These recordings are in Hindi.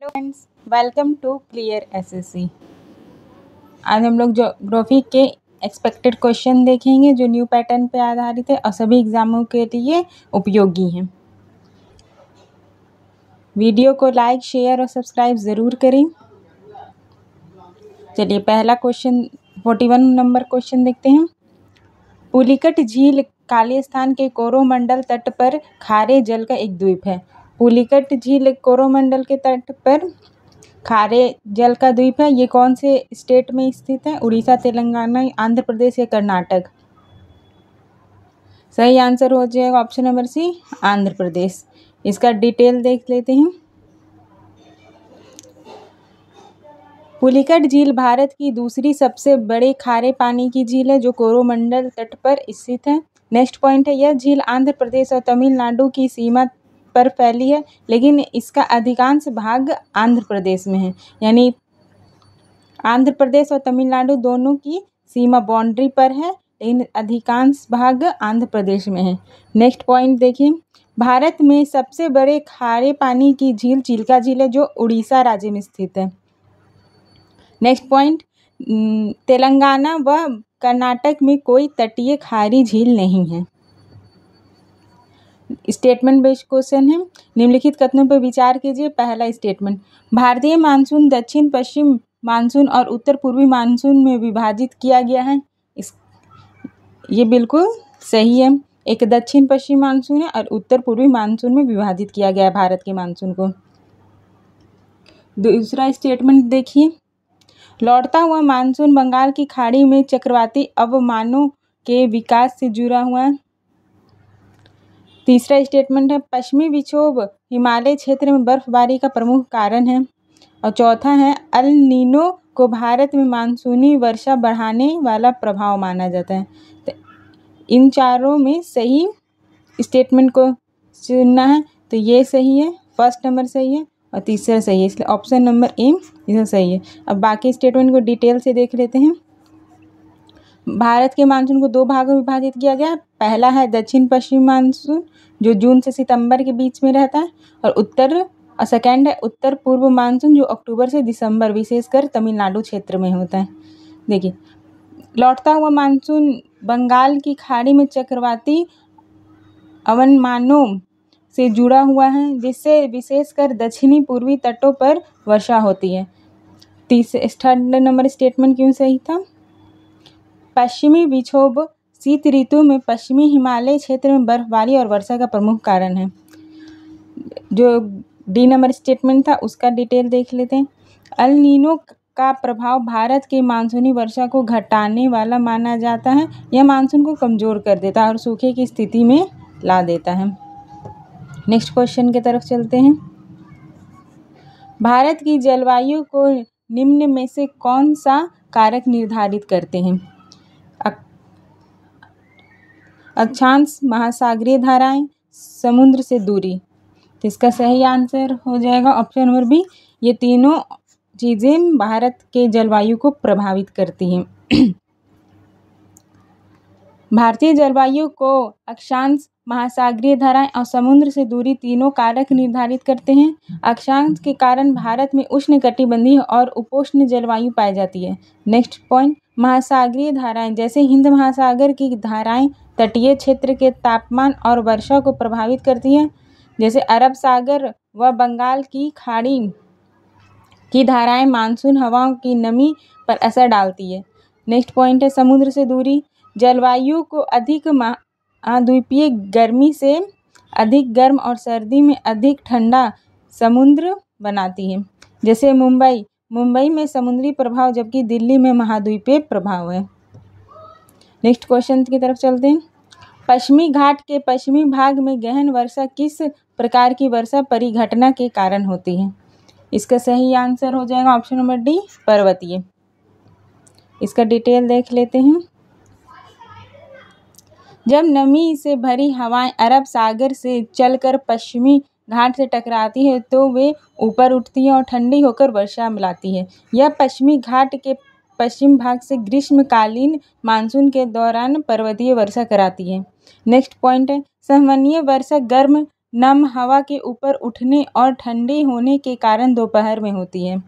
Hello friends, welcome to clear SSC. आज हम लोग ज्योग्राफी के एक्सपेक्टेड क्वेश्चन देखेंगे जो न्यू पैटर्न पे आधारित है और सभी एग्जामों के लिए उपयोगी हैं। वीडियो को लाइक, शेयर और सब्सक्राइब ज़रूर करें। चलिए पहला क्वेश्चन 41 नंबर क्वेश्चन देखते हैं। पुलिकट झील कालीस्थान के कोरोमंडल तट पर खारे जल का एक द्वीप है। पुलिकट झील कोरोमंडल के तट पर खारे जल का द्वीप है। ये कौन से स्टेट में स्थित है? उड़ीसा, तेलंगाना, आंध्र प्रदेश या कर्नाटक? सही आंसर हो जाएगा option number C, Andhra Pradesh. इसका डिटेल देख लेते हैं। पुलिकट झील भारत की दूसरी सबसे बड़े खारे पानी की झील है जो कोरोमंडल तट पर स्थित है। नेक्स्ट पॉइंट है, यह झील आंध्र प्रदेश और तमिलनाडु की सीमा पर फैली है, लेकिन इसका अधिकांश भाग आंध्र प्रदेश में है। यानी आंध्र प्रदेश और तमिलनाडु दोनों की सीमा बाउंड्री पर है, लेकिन अधिकांश भाग आंध्र प्रदेश में है। नेक्स्ट पॉइंट देखिए, भारत में सबसे बड़े खारे पानी की झील चिल्का झील है जो उड़ीसा राज्य में स्थित है। नेक्स्ट पॉइंट, तेलंगाना व कर्नाटक में कोई तटीय खारी झील नहीं है। स्टेटमेंट बेस्ड क्वेश्चन है। निम्नलिखित कथनों पर विचार कीजिए। पहला स्टेटमेंट, भारतीय मानसून दक्षिण पश्चिम मानसून और उत्तर पूर्वी मानसून में विभाजित किया गया है। ये बिल्कुल सही है। एक दक्षिण पश्चिम मानसून है और उत्तर पूर्वी मानसून में विभाजित किया गया है भारत के मानसून को। दूसरा स्टेटमेंट देखिए, लौटता हुआ मानसून बंगाल की खाड़ी में चक्रवाती अवमानों के विकास से जुड़ा हुआ है। तीसरा स्टेटमेंट है, पश्चिमी विक्षोभ हिमालय क्षेत्र में बर्फबारी का प्रमुख कारण है। और चौथा है, अल नीनो को भारत में मानसूनी वर्षा बढ़ाने वाला प्रभाव माना जाता है। तो इन चारों में सही स्टेटमेंट को चुनना है। तो ये सही है, फर्स्ट नंबर सही है और तीसरा सही है, इसलिए ऑप्शन नंबर ए यह सही है। अब बाकी स्टेटमेंट को डिटेल से देख लेते हैं। भारत के मानसून को दो भागों में विभाजित किया गया। पहला है दक्षिण पश्चिम मानसून जो जून से सितंबर के बीच में रहता है, और सेकेंड है उत्तर पूर्व मानसून जो अक्टूबर से दिसंबर विशेषकर तमिलनाडु क्षेत्र में होता है। देखिए, लौटता हुआ मानसून बंगाल की खाड़ी में चक्रवाती अवमानों से जुड़ा हुआ है, जिससे विशेषकर दक्षिणी पूर्वी तटों पर वर्षा होती है। थर्ड नंबर स्टेटमेंट क्यों सही था? पश्चिमी विक्षोभ शीत ऋतु में पश्चिमी हिमालय क्षेत्र में बर्फबारी और वर्षा का प्रमुख कारण है। जो डी नंबर स्टेटमेंट था उसका डिटेल देख लेते हैं। अल नीनो का प्रभाव भारत के मानसूनी वर्षा को घटाने वाला माना जाता है। यह मानसून को कमज़ोर कर देता है और सूखे की स्थिति में ला देता है। नेक्स्ट क्वेश्चन की तरफ चलते हैं। भारत की जलवायु को निम्न में से कौन सा कारक निर्धारित करते हैं? अक्षांश, महासागरीय धाराएं, समुद्र से दूरी। तो इसका सही आंसर हो जाएगा ऑप्शन नंबर बी। ये तीनों चीज़ें भारत के जलवायु को प्रभावित करती हैं। भारतीय जलवायु को अक्षांश, महासागरीय धाराएं और समुद्र से दूरी तीनों कारक निर्धारित करते हैं। अक्षांश के कारण भारत में उष्णकटिबंधीय और उपोष्ण जलवायु पाई जाती है। नेक्स्ट पॉइंट, महासागरीय धाराएं जैसे हिंद महासागर की धाराएं तटीय क्षेत्र के तापमान और वर्षा को प्रभावित करती हैं, जैसे अरब सागर व बंगाल की खाड़ी की धाराएं मानसून हवाओं की नमी पर असर डालती है। नेक्स्ट पॉइंट है, समुद्र से दूरी जलवायु को अधिक महाद्वीपीय गर्मी से अधिक गर्म और सर्दी में अधिक ठंडा समुद्र बनाती है, जैसे मुंबई में समुद्री प्रभाव जबकि दिल्ली में महाद्वीपीय प्रभाव है। नेक्स्ट क्वेश्चन की तरफ चलते हैं। पश्चिमी घाट के पश्चिमी भाग में गहन वर्षा किस प्रकार की वर्षा परिघटना के कारण होती है? इसका सही आंसर हो जाएगा ऑप्शन नंबर डी, पर्वतीय। इसका डिटेल देख लेते हैं। जब नमी से भरी हवाएं अरब सागर से चलकर पश्चिमी घाट से टकराती है तो वे ऊपर उठती हैं और ठंडी होकर वर्षा मिलाती है। यह पश्चिमी घाट के पश्चिम भाग से ग्रीष्मकालीन मानसून के दौरान पर्वतीय वर्षा कराती है। नेक्स्ट पॉइंट है, संवहनीय वर्षा गर्म नम हवा के ऊपर उठने और ठंडे होने के कारण दोपहर में होती है।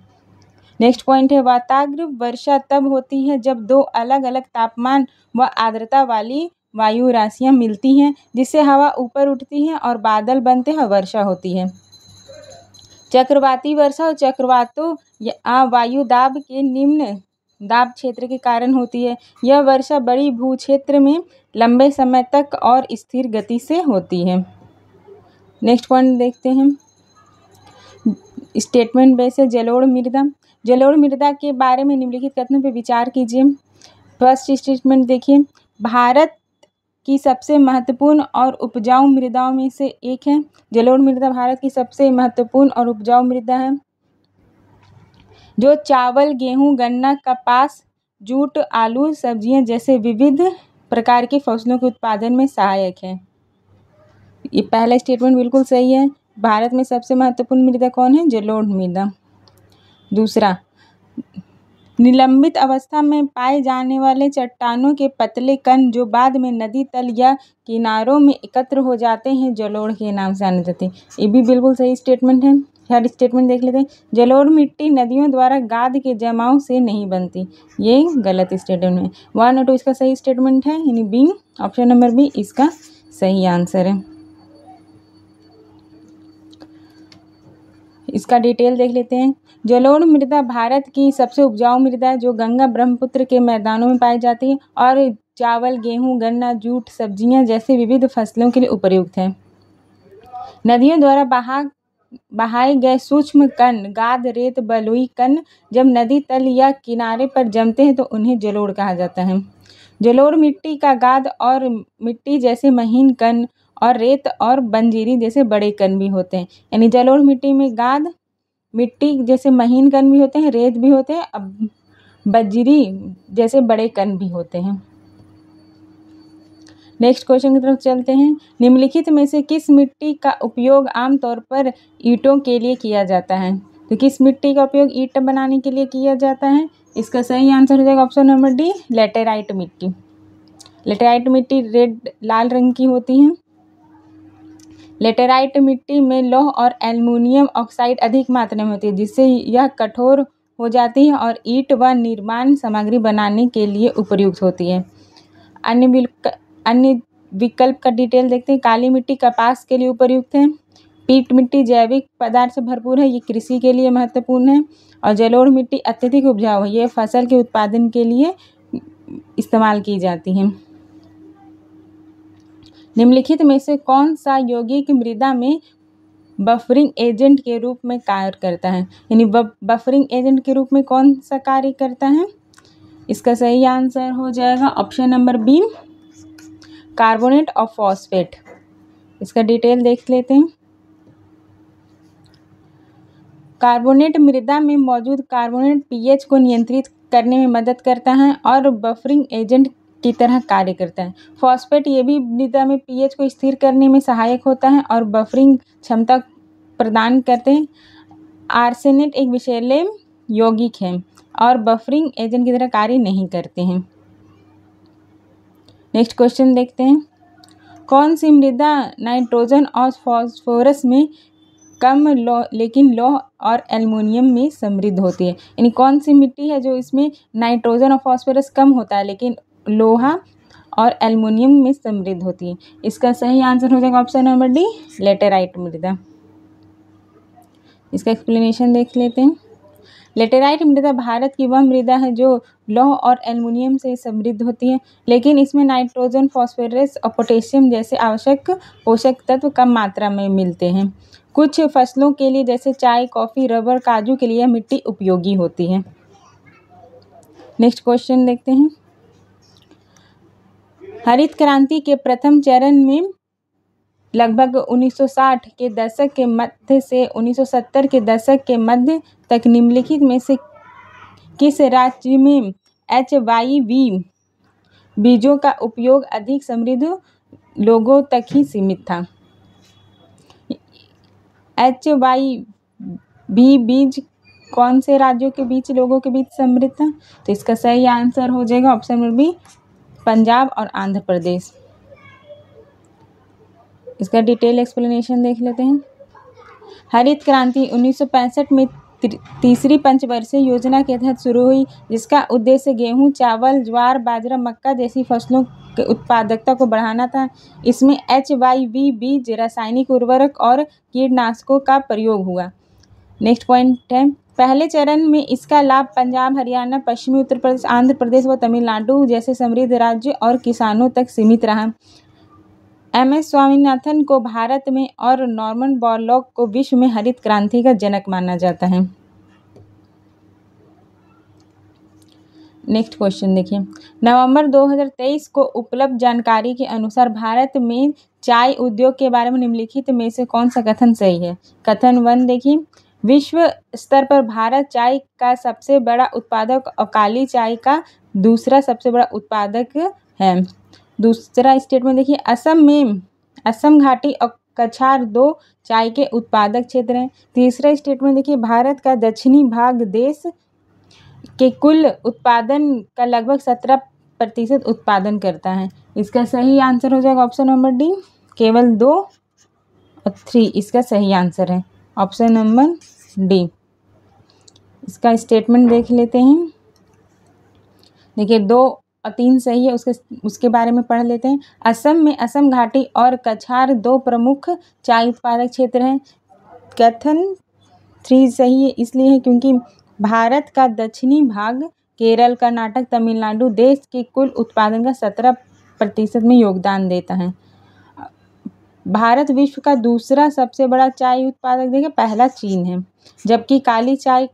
नेक्स्ट पॉइंट है वाताग्र वर्षा तब होती है जब दो अलग अलग तापमान व आर्द्रता वाली वायु राशियाँ मिलती हैं, जिससे हवा ऊपर उठती है और बादल बनते हैं, वर्षा होती है। चक्रवाती वर्षा और चक्रवातों या वायु दाब के निम्न दाब क्षेत्र के कारण होती है। यह वर्षा बड़ी भू क्षेत्र में लंबे समय तक और स्थिर गति से होती है। नेक्स्ट पॉइंट देखते हैं स्टेटमेंट बेस है जलोढ़ मृदा। जलोढ़ मृदा के बारे में निम्नलिखित कथनों पर विचार कीजिए। फर्स्ट स्टेटमेंट देखिए, भारत की सबसे महत्वपूर्ण और उपजाऊ मृदाओं में से एक है। जलोढ़ मृदा भारत की सबसे महत्वपूर्ण और उपजाऊ मृदा है, जो चावल, गेहूं, गन्ना, कपास, जूट, आलू, सब्जियां जैसे विविध प्रकार की फसलों के उत्पादन में सहायक है। ये पहला स्टेटमेंट बिल्कुल सही है। भारत में सबसे महत्वपूर्ण मृदा कौन है? जलोढ़ मृदा। दूसरा, निलंबित अवस्था में पाए जाने वाले चट्टानों के पतले कण जो बाद में नदी तल या किनारों में एकत्र हो जाते हैं, जलोढ़ के नाम से जाने जाते हैं। ये भी बिल्कुल सही स्टेटमेंट है। थर्ड स्टेटमेंट देख लेते हैं, जलोढ़ मिट्टी नदियों द्वारा गाद के जमाव से नहीं बनती। ये गलत स्टेटमेंट है। 1 और 2 इसका सही स्टेटमेंट है, यानी बी, ऑप्शन नंबर बी इसका सही आंसर है। इसका डिटेल देख लेते हैं। जलोढ़ मृदा भारत की सबसे उपजाऊ मृदा है, जो गंगा ब्रह्मपुत्र के मैदानों में पाई जाती है और चावल, गेहूं, गन्ना, जूट, सब्जियां जैसे विविध फसलों के लिए उपयुक्त है। नदियों द्वारा बहाए गए सूक्ष्म कण गाद, रेत, बलुई कण जब नदी तल या किनारे पर जमते हैं तो उन्हें जलोढ़ कहा जाता है। जलोढ़ मिट्टी का गाद और मिट्टी जैसे महीन कण और रेत और बंजीरी जैसे बड़े कण भी होते हैं। यानी जलोढ़ मिट्टी में गाद, मिट्टी जैसे महीन कण भी होते हैं, रेत भी होते हैं, अब बंजीरी जैसे बड़े कण भी होते हैं। नेक्स्ट क्वेश्चन की तरफ चलते हैं। निम्नलिखित में से किस मिट्टी का उपयोग आमतौर पर ईंटों के लिए किया जाता है? तो किस मिट्टी का उपयोग ईंट बनाने के लिए किया जाता है? इसका सही आंसर हो जाएगा ऑप्शन नंबर डी, लेटेराइट मिट्टी। लेटेराइट मिट्टी रेड लाल रंग की होती है। लेटेराइट मिट्टी में लौह और एल्युमिनियम ऑक्साइड अधिक मात्रा में होती है, जिससे यह कठोर हो जाती है और ईंट व निर्माण सामग्री बनाने के लिए उपयुक्त होती है। अन्य विकल्प का डिटेल देखते हैं। काली मिट्टी कपास के लिए उपयुक्त है। पीट मिट्टी जैविक पदार्थ से भरपूर है, ये कृषि के लिए महत्वपूर्ण है। और जलोढ़ मिट्टी अत्यधिक उपजाऊ है, ये फसल के उत्पादन के लिए इस्तेमाल की जाती है। निम्नलिखित में से कौन सा यौगिक मृदा में बफरिंग एजेंट के रूप में कार्य करता है? यानी बफरिंग एजेंट के रूप में कौन सा कार्य करता है? इसका सही आंसर हो जाएगा ऑप्शन नंबर बी, कार्बोनेट और फॉस्फेट। इसका डिटेल देख लेते हैं। कार्बोनेट मृदा में मौजूद कार्बोनेट पीएच को नियंत्रित करने में मदद करता है और बफरिंग एजेंट की तरह कार्य करता है। फॉस्फेट ये भी मृदा में पीएच को स्थिर करने में सहायक होता है और बफरिंग क्षमता प्रदान करते हैं। आर्सेनेट एक विषैले यौगिक है और बफरिंग एजेंट की तरह कार्य नहीं करते हैं। नेक्स्ट क्वेश्चन देखते हैं। कौन सी मृदा नाइट्रोजन और फास्फोरस में कम लेकिन लौह और एल्युमिनियम में समृद्ध होती है? यानी कौन सी मिट्टी है जो इसमें नाइट्रोजन और फास्फोरस कम होता है लेकिन लोहा और एल्युमिनियम में समृद्ध होती है? इसका सही आंसर हो जाएगा ऑप्शन नंबर डी, लेटेराइट मृदा। इसका एक्सप्लेनेशन देख लेते हैं। लेटेराइट मृदा भारत की वह मृदा है जो लौह और एल्युमिनियम से समृद्ध होती है, लेकिन इसमें नाइट्रोजन, फास्फोरस और पोटेशियम जैसे आवश्यक पोषक तत्व कम मात्रा में मिलते हैं। कुछ फसलों के लिए जैसे चाय, कॉफ़ी, रबर, काजू के लिए यह मिट्टी उपयोगी होती है। नेक्स्ट क्वेश्चन देखते हैं। हरित क्रांति के प्रथम चरण में लगभग 1960 के दशक के मध्य से 1970 के दशक के मध्य तक निम्नलिखित में से किस राज्य में HYV बीजों का उपयोग अधिक समृद्ध लोगों तक ही सीमित था? HYV बीज कौन से राज्यों के बीच लोगों के बीच समृद्ध था? तो इसका सही आंसर हो जाएगा ऑप्शन नंबर बी, पंजाब और आंध्र प्रदेश। इसका डिटेल एक्सप्लेनेशन देख लेते हैं। हरित क्रांति 1965 में तीसरी पंचवर्षीय योजना के तहत शुरू हुई, जिसका उद्देश्य गेहूं, चावल, ज्वार, बाजरा, मक्का जैसी फसलों की उत्पादकता को बढ़ाना था। इसमें HYV बीज, रासायनिक उर्वरक और कीटनाशकों का प्रयोग हुआ। नेक्स्ट पॉइंट है, पहले चरण में इसका लाभ पंजाब, हरियाणा, पश्चिमी उत्तर प्रदेश, आंध्र प्रदेश व तमिलनाडु जैसे समृद्ध राज्य और किसानों तक सीमित रहा। MS स्वामीनाथन को भारत में और नॉर्मन बोरलॉग को विश्व में हरित क्रांति का जनक माना जाता है। नेक्स्ट क्वेश्चन देखिए, नवंबर 2023 को उपलब्ध जानकारी के अनुसार भारत में चाय उद्योग के बारे में निम्नलिखित में से कौन सा कथन सही है। कथन 1 देखिए, विश्व स्तर पर भारत चाय का सबसे बड़ा उत्पादक और काली चाय का दूसरा सबसे बड़ा उत्पादक है। दूसरा स्टेटमेंट देखिए, असम घाटी और कछार 2 चाय के उत्पादक क्षेत्र हैं। तीसरा स्टेटमेंट देखिए, भारत का दक्षिणी भाग देश के कुल उत्पादन का लगभग 17% उत्पादन करता है। इसका सही आंसर हो जाएगा ऑप्शन नंबर डी, केवल 2 और 3 इसका सही आंसर है, ऑप्शन नंबर डी। इसका स्टेटमेंट देख लेते हैं। देखिए 2 और 3 सही है, उसके बारे में पढ़ लेते हैं। असम में असम घाटी और कछार 2 प्रमुख चाय उत्पादक क्षेत्र हैं। कथन 3 सही है, इसलिए है क्योंकि भारत का दक्षिणी भाग केरल, कर्नाटक, तमिलनाडु देश के कुल उत्पादन का 17% में योगदान देता है। भारत विश्व का दूसरा सबसे बड़ा चाय उत्पादक देखिए, पहला चीन है, जबकि काली चाय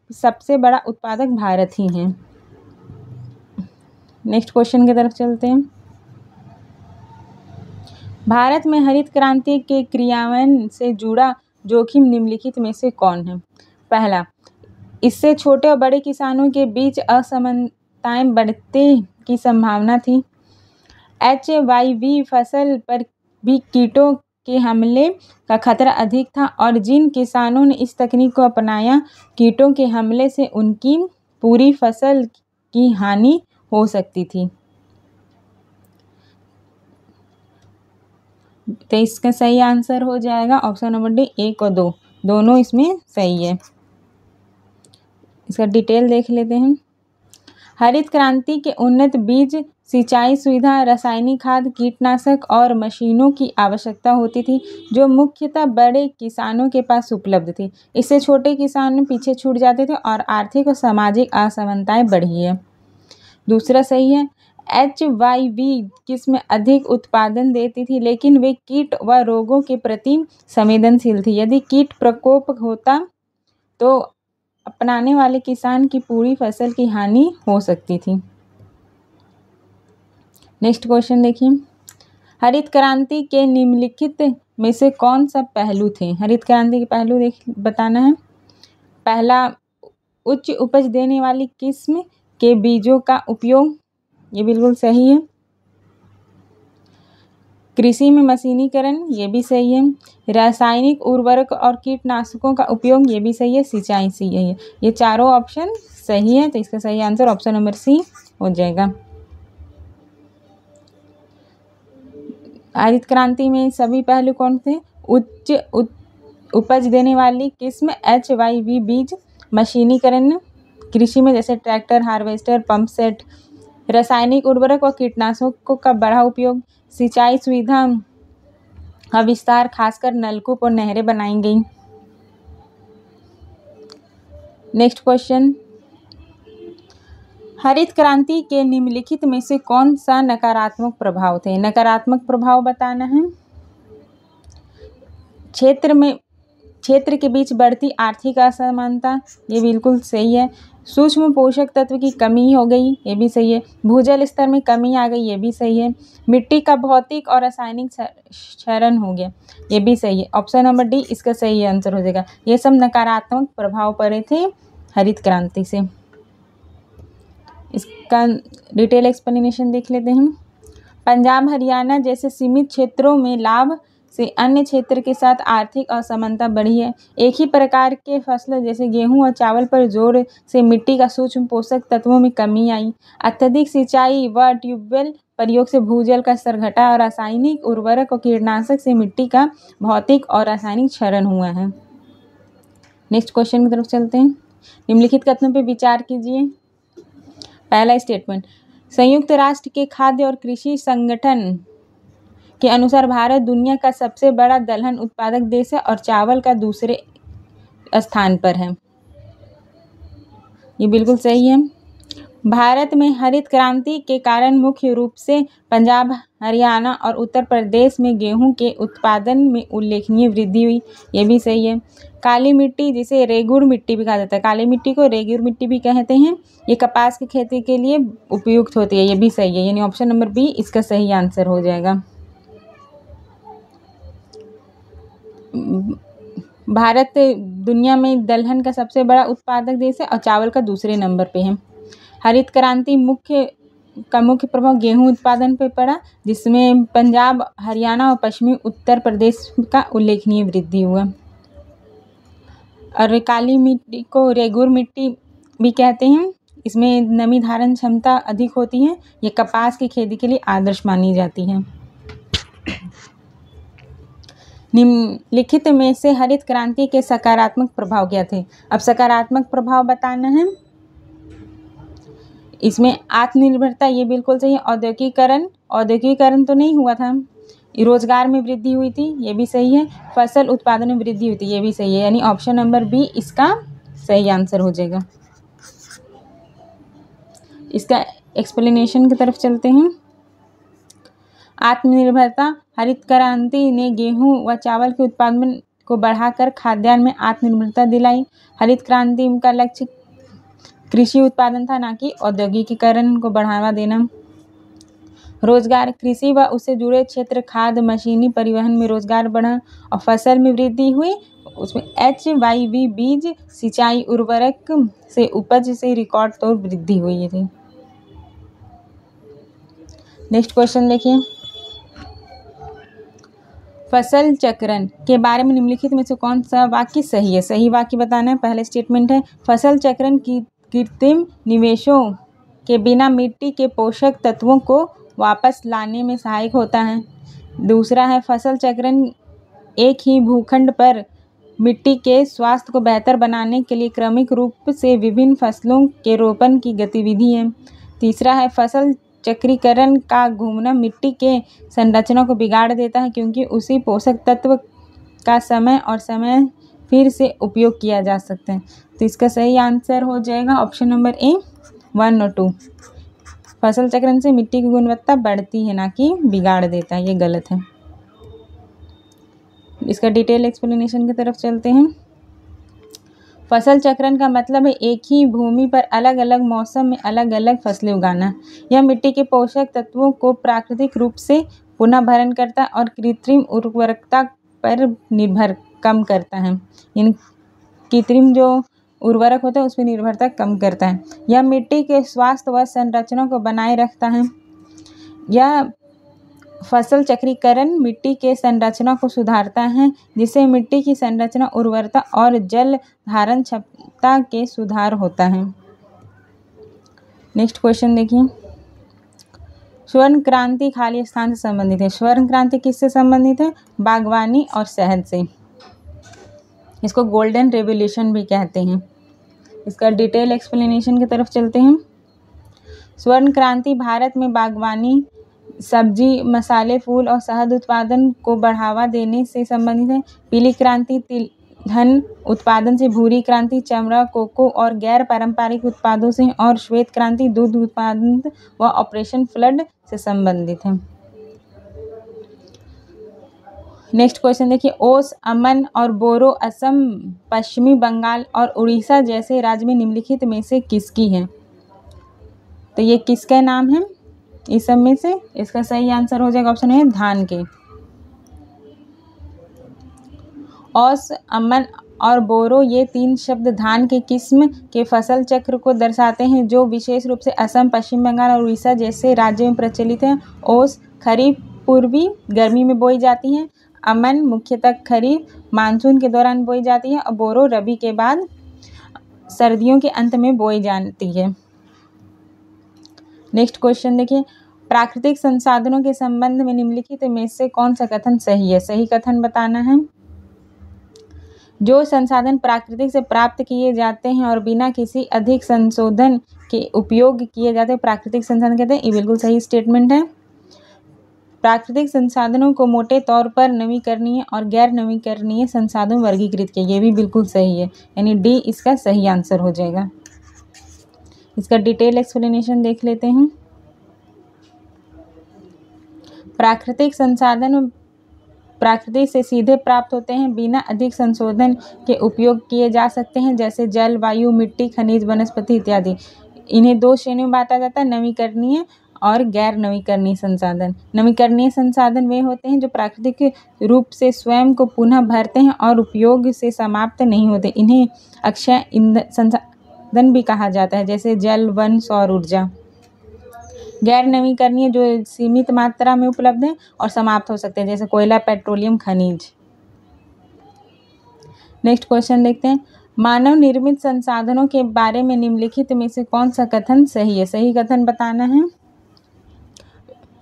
सबसे बड़ा उत्पादक भारत ही है। नेक्स्ट क्वेश्चन की तरफ चलते हैं। भारत में हरित क्रांति के क्रियान्वयन से जुड़ा जोखिम निम्नलिखित में से कौन है। पहला, इससे छोटे और बड़े किसानों के बीच असमानताएं बढ़ने की संभावना थी। HYV फसल पर भी कीटों के हमले का खतरा अधिक था और जिन किसानों ने इस तकनीक को अपनाया, कीटों के हमले से उनकी पूरी फसल की हानि हो सकती थी। तो इसका सही आंसर हो जाएगा ऑप्शन नंबर डी, 1 और 2 दोनों इसमें सही है। इसका डिटेल देख लेते हैं। हरित क्रांति के उन्नत बीज, सिंचाई सुविधा, रासायनिक खाद, कीटनाशक और मशीनों की आवश्यकता होती थी, जो मुख्यतः बड़े किसानों के पास उपलब्ध थी। इससे छोटे किसान पीछे छूट जाते थे और आर्थिक और सामाजिक असमानताएं बढ़ी है। दूसरा सही है। HYV किस्म अधिक उत्पादन देती थी, लेकिन वे कीट व रोगों के प्रति संवेदनशील थी। यदि कीट प्रकोप होता तो अपनाने वाले किसान की पूरी फसल की हानि हो सकती थी। नेक्स्ट क्वेश्चन देखिए, हरित क्रांति के निम्नलिखित में से कौन सा पहलू थे। हरित क्रांति के पहलू बताना है। पहला, उच्च उपज देने वाली किस्म के बीजों का उपयोग, ये बिल्कुल सही है। कृषि में मशीनीकरण, ये भी सही है। रासायनिक उर्वरक और कीटनाशकों का उपयोग, ये भी सही है। सिंचाई सही है। ये चारों ऑप्शन सही है, तो इसका सही आंसर ऑप्शन नंबर सी हो जाएगा। हरित क्रांति में सभी पहलू कौन थे। उच्च उपज देने वाली किस्म, HYV बीज, मशीनीकरण कृषि में जैसे ट्रैक्टर, हार्वेस्टर, पंप सेट, रासायनिक उर्वरक और कीटनाशकों का बड़ा उपयोग, सिंचाई सुविधा का विस्तार, खासकर नलकूप और नहरें बनाई गई। नेक्स्ट क्वेश्चन, हरित क्रांति के निम्नलिखित में से कौन सा नकारात्मक प्रभाव थे। नकारात्मक प्रभाव बताना है। क्षेत्र के बीच बढ़ती आर्थिक असमानता, ये बिल्कुल सही है। सूक्ष्म पोषक तत्व की कमी हो गई, ये भी सही है। भूजल स्तर में कमी आ गई, ये भी सही है। मिट्टी का भौतिक और रासायनिक क्षरण हो गया, ये भी सही है। ऑप्शन नंबर डी इसका सही आंसर हो जाएगा। ये सब नकारात्मक प्रभाव पड़े थे हरित क्रांति से। इसका डिटेल एक्सप्लेनेशन देख लेते हैं। पंजाब, हरियाणा जैसे सीमित क्षेत्रों में लाभ से अन्य क्षेत्र के साथ आर्थिक असमानता बढ़ी है। एक ही प्रकार के फसलों जैसे गेहूं और चावल पर जोर से मिट्टी का सूक्ष्म पोषक तत्वों में कमी आई। अत्यधिक सिंचाई व ट्यूबवेल प्रयोग से भूजल का स्तर घटा और रासायनिक उर्वरक और कीटनाशक से मिट्टी का भौतिक और रासायनिक क्षरण हुआ है। नेक्स्ट क्वेश्चन की तरफ चलते हैं। निम्नलिखित कथनों पर विचार कीजिए। पहला स्टेटमेंट, संयुक्त राष्ट्र के खाद्य और कृषि संगठन के अनुसार भारत दुनिया का सबसे बड़ा दलहन उत्पादक देश है और चावल का दूसरे स्थान पर है। ये बिल्कुल सही है। भारत में हरित क्रांति के कारण मुख्य रूप से पंजाब, हरियाणा और उत्तर प्रदेश में गेहूं के उत्पादन में उल्लेखनीय वृद्धि हुई। ये भी सही है। काली मिट्टी, जिसे रेगुड़ मिट्टी भी कहा जाता है, काली मिट्टी को रेगुड़ मिट्टी भी कहते हैं, ये कपास की खेती के लिए उपयुक्त होती है। ये भी सही है, यानी ऑप्शन नंबर बी इसका सही आंसर हो जाएगा। भारत दुनिया में दलहन का सबसे बड़ा उत्पादक देश है और चावल का दूसरे नंबर पे है। हरित क्रांति मुख्य प्रभाव गेहूं उत्पादन पर पड़ा, जिसमें पंजाब, हरियाणा और पश्चिमी उत्तर प्रदेश का उल्लेखनीय वृद्धि हुआ। और काली मिट्टी को रेगुड़ मिट्टी भी कहते हैं, इसमें नमी धारण क्षमता अधिक होती है। ये कपास की खेती के लिए आदर्श मानी जाती है। निम्नलिखित में से हरित क्रांति के सकारात्मक प्रभाव क्या थे? अब सकारात्मक प्रभाव बताना है। इसमें आत्मनिर्भरता, ये बिल्कुल सही है। औद्योगिकरण तो नहीं हुआ था। रोजगार में वृद्धि हुई थी, ये भी सही है। फसल उत्पादन में वृद्धि हुई थी, ये भी सही है, यानी ऑप्शन नंबर बी इसका सही आंसर हो जाएगा। इसका एक्सप्लेनेशन की तरफ चलते हैं। आत्मनिर्भरता, हरित क्रांति ने गेहूं व चावल के उत्पादन को बढ़ाकर खाद्यान्न में आत्मनिर्भरता दिलाई। हरित क्रांति का लक्ष्य कृषि उत्पादन था, ना कि औद्योगिकीकरण को बढ़ावा देना। रोजगार, कृषि व उससे जुड़े क्षेत्र, खाद्य, मशीनी परिवहन में रोजगार बढ़ा और फसल में वृद्धि हुई। उसमें HYV बीज, सिंचाई, उर्वरक से उपज से रिकॉर्ड तौर वृद्धि हुई थी। नेक्स्ट क्वेश्चन देखिए। फसल चक्रण के बारे में निम्नलिखित में से कौन सा वाक्य सही है? सही वाक्य बताना है। पहला स्टेटमेंट है, फसल चक्रण की कृत्रिम निवेशों के बिना मिट्टी के पोषक तत्वों को वापस लाने में सहायक होता है। दूसरा है, फसल चक्रण एक ही भूखंड पर मिट्टी के स्वास्थ्य को बेहतर बनाने के लिए क्रमिक रूप से विभिन्न फसलों के रोपण की गतिविधि है। तीसरा है, फसल चक्रीकरण का घूमना मिट्टी के संरचना को बिगाड़ देता है, क्योंकि उसी पोषक तत्व का समय फिर से उपयोग किया जा सकता है। तो इसका सही आंसर हो जाएगा ऑप्शन नंबर ए 1 और 2। फसल चक्रण से मिट्टी की गुणवत्ता बढ़ती है, ना कि बिगाड़ देता है। ये गलत है। इसका डिटेल एक्सप्लेनेशन की तरफ चलते हैं। फसल चक्रण का मतलब है एक ही भूमि पर अलग अलग मौसम में अलग अलग फसलें उगाना। यह मिट्टी के पोषक तत्वों को प्राकृतिक रूप से पुनः भरण करता है और कृत्रिम उर्वरकता पर निर्भर कम करता है। इन कृत्रिम जो उर्वरक होता है उस पर निर्भरता कम करता है। यह मिट्टी के स्वास्थ्य व संरचना को बनाए रखता है। यह फसल चक्रीकरण मिट्टी के संरचना को सुधारता है, जिससे मिट्टी की संरचना, उर्वरता और जल धारण क्षमता के सुधार होता है। नेक्स्ट क्वेश्चन देखिए। स्वर्ण क्रांति खाली स्थान से संबंधित है। स्वर्ण क्रांति किससे संबंधित है? बागवानी और शहद से। इसको गोल्डन रेवोल्यूशन भी कहते हैं। इसका डिटेल एक्सप्लेनेशन की तरफ चलते हैं। स्वर्ण क्रांति भारत में बागवानी, सब्जी, मसाले, फूल और शहद उत्पादन को बढ़ावा देने से संबंधित है। पीली क्रांति तिलहन उत्पादन से, भूरी क्रांति चमड़ा, कोको और गैर पारंपरिक उत्पादों से और श्वेत क्रांति दूध उत्पादन व ऑपरेशन फ्लड से संबंधित है। नेक्स्ट क्वेश्चन देखिए। ओस, अमन और बोरो असम, पश्चिमी बंगाल और उड़ीसा जैसे राज्य में निम्नलिखित में से किसकी है? तो ये किसका नाम है इस सब में से? इसका सही आंसर हो जाएगा ऑप्शन है धान के। ओस, अमन और बोरो ये 3 शब्द धान के किस्म के फसल चक्र को दर्शाते हैं, जो विशेष रूप से असम, पश्चिम बंगाल और उड़ीसा जैसे राज्यों में प्रचलित हैं। ओस खरीफ पूर्वी गर्मी में बोई जाती है। अमन मुख्यतः खरीफ मानसून के दौरान बोई जाती है और बोरो रबी के बाद सर्दियों के अंत में बोई जाती है। नेक्स्ट क्वेश्चन देखिए। प्राकृतिक संसाधनों के संबंध में निम्नलिखित में से कौन सा कथन सही है? सही कथन बताना है। जो संसाधन प्राकृतिक से प्राप्त किए जाते हैं और बिना किसी अधिक संशोधन के उपयोग किए जाते हैं प्राकृतिक संसाधन कहते हैं। ये बिल्कुल सही स्टेटमेंट है। प्राकृतिक संसाधनों को मोटे तौर पर नवीकरणीय और गैर नवीकरणीय संसाधन वर्गीकृत किए, ये भी बिल्कुल सही है, यानी डी इसका सही आंसर हो जाएगा। इसका डिटेल एक्सप्लेनेशन देख लेते हैं। प्राकृतिक संसाधन प्रकृति से सीधे प्राप्त होते हैं, बिना अधिक संशोधन के उपयोग किए जा सकते हैं, जैसे जल, वायु, मिट्टी, खनिज, वनस्पति इत्यादि। इन्हें दो श्रेणियों में बांटा जाता है, नवीकरणीय और गैर नवीकरणीय संसाधन। नवीकरणीय संसाधन वे होते हैं जो प्राकृतिक रूप से स्वयं को पुनः भरते हैं और उपयोग से समाप्त नहीं होते। इन्हें अक्षय ईंधन संसाधन भी कहा जाता है, जैसे जल, वन, सौर ऊर्जा। गैर नवीकरणीय जो सीमित मात्रा में उपलब्ध है और समाप्त हो सकते हैं, जैसे कोयला, पेट्रोलियम, खनिज। नेक्स्ट क्वेश्चन देखते हैं। मानव निर्मित संसाधनों के बारे में निम्नलिखित में से कौन सा कथन सही है? सही कथन बताना है।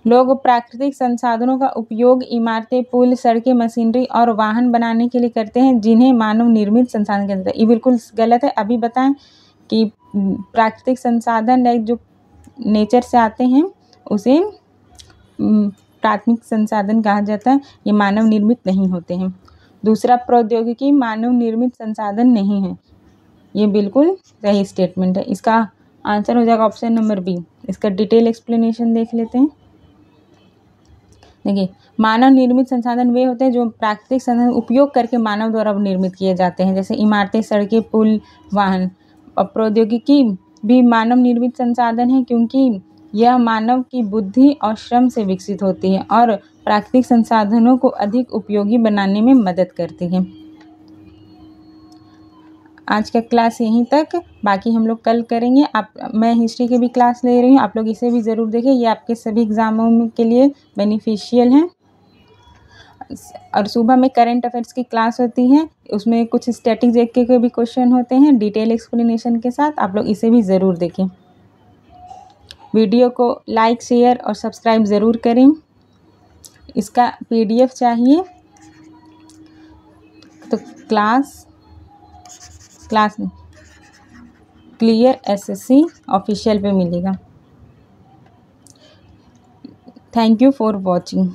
लोग प्राकृतिक संसाधनों का उपयोग इमारतें, पुल, सड़कें, मशीनरी और वाहन बनाने के लिए करते हैं, जिन्हें मानव निर्मित संसाधन कहते हैं। ये बिल्कुल गलत है। अभी बताएं कि प्राकृतिक संसाधन जो नेचर से आते हैं उसे प्राथमिक संसाधन कहा जाता है, ये मानव निर्मित नहीं होते हैं। दूसरा, प्रौद्योगिकी मानव निर्मित संसाधन नहीं है, ये बिल्कुल सही स्टेटमेंट है। इसका आंसर हो जाएगा ऑप्शन नंबर बी। इसका डिटेल एक्सप्लेनेशन देख लेते हैं। देखिए, मानव निर्मित संसाधन वे होते हैं जो प्राकृतिक संसाधन उपयोग करके मानव द्वारा निर्मित किए जाते हैं, जैसे इमारतें, सड़कें, पुल, वाहन। और प्रौद्योगिकी भी मानव निर्मित संसाधन है, क्योंकि यह मानव की बुद्धि और श्रम से विकसित होती है और प्राकृतिक संसाधनों को अधिक उपयोगी बनाने में मदद करती है। आज का क्लास यहीं तक, बाकी हम लोग कल करेंगे। मैं हिस्ट्री की भी क्लास ले रही हूँ, आप लोग इसे भी ज़रूर देखें, ये आपके सभी एग्ज़ामों के लिए बेनिफिशियल है। और सुबह में करंट अफेयर्स की क्लास होती है, उसमें कुछ स्टैटिक जीके के भी क्वेश्चन होते हैं डिटेल एक्सप्लेनेशन के साथ, आप लोग इसे भी ज़रूर देखें। वीडियो को लाइक, शेयर और सब्सक्राइब ज़रूर करें। इसका PDF चाहिए तो क्लास क्लियर SSC ऑफिशियल पे मिलेगा। Thank you for watching.